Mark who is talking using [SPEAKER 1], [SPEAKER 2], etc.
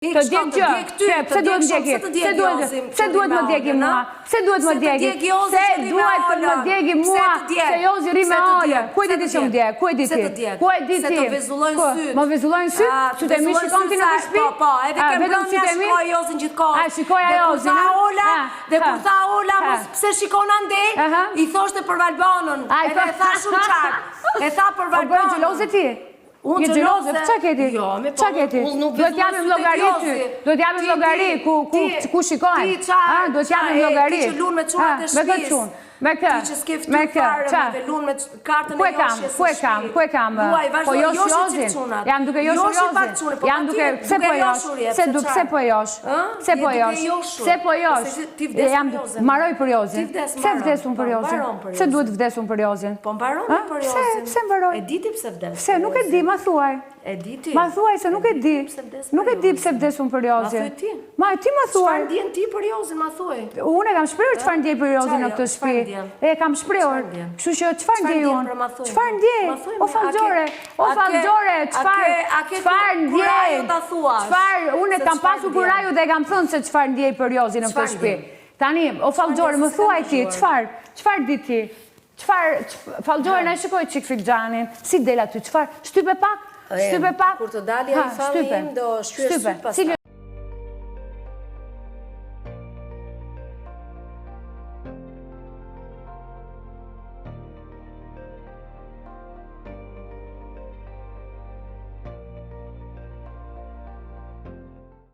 [SPEAKER 1] Të djeg gjë, pse duhet më djegi? Pse duhet më djegi mua? Pse duhet më djegi? Pse duhet më djegi mua? Se Jozi rri me Olën. Ku e di ti që më djeg? Ku e di ti? Ku e di ti?
[SPEAKER 2] Se të vezullojnë sytë.
[SPEAKER 1] Më vezullojnë sytë? Që të mi shikon ti në të shpi?
[SPEAKER 2] Po, edhe ke mbrëmja shikoj Jozin gjithkohë.
[SPEAKER 1] Shikoja Jozin,
[SPEAKER 2] dhe kur tha Ola, pse shikon ande, i thoshte për Valbanën. Edhe e tha shumë qartë. E tha për Valbanën.
[SPEAKER 1] O, gjeloze ti? Një gjeloze, qa keti? Qa keti? Duhet jamim logari ty. Duhet jamim logari ku shikojnë. Duhet jamim logari.
[SPEAKER 2] Ti që lunë me qunat e shpis.
[SPEAKER 1] Me kë?
[SPEAKER 2] Ti që s'ke ftu fare me lunë me kartën e joshjes e shpi.
[SPEAKER 1] Ku e kam? Po josh Jozin? Jam duke josh Jozin? Jam duke, pse po josh? Pse po josh? Pse po josh? Pse po josh? Maroj për Jozin. Pse vdesun për Jozin? Pse duhet vdesun për Jozin?
[SPEAKER 2] Po mbaron për Jozin.
[SPEAKER 1] Pse mbaroj?
[SPEAKER 2] E diti pse vdes?
[SPEAKER 1] Pse, nuk e di, ma thuaj.
[SPEAKER 2] E diti?
[SPEAKER 1] Ma thuaj se nuk e di. Nuk e di pse vdesun për Jozin.
[SPEAKER 2] Ma thuaj ti?
[SPEAKER 1] Ma ti ma thuaj.
[SPEAKER 2] Çfarë ndjen ti për Jozin, ma thuaj?
[SPEAKER 1] Unë e kam shprehur çfarë ndjej për Jozin në këtë shtëpi. E kam shprehur. Kështu që çfarë ndjej unë? Çfarë ndjej? O fallgjore, çfarë ndjej? Çfarë unë kam pasur kurajun dhe e kam thënë se çfarë ndjej për Jozin në këtë shtëpi. Tani, o fallgjore, më thuaj ti, çfarë di ti? Fallgjore, na shikoj çik Fikxhanin, si del aty, çfarë? Shtype pak?
[SPEAKER 2] Kur të dalë ai famim do shqyr syt pastaj.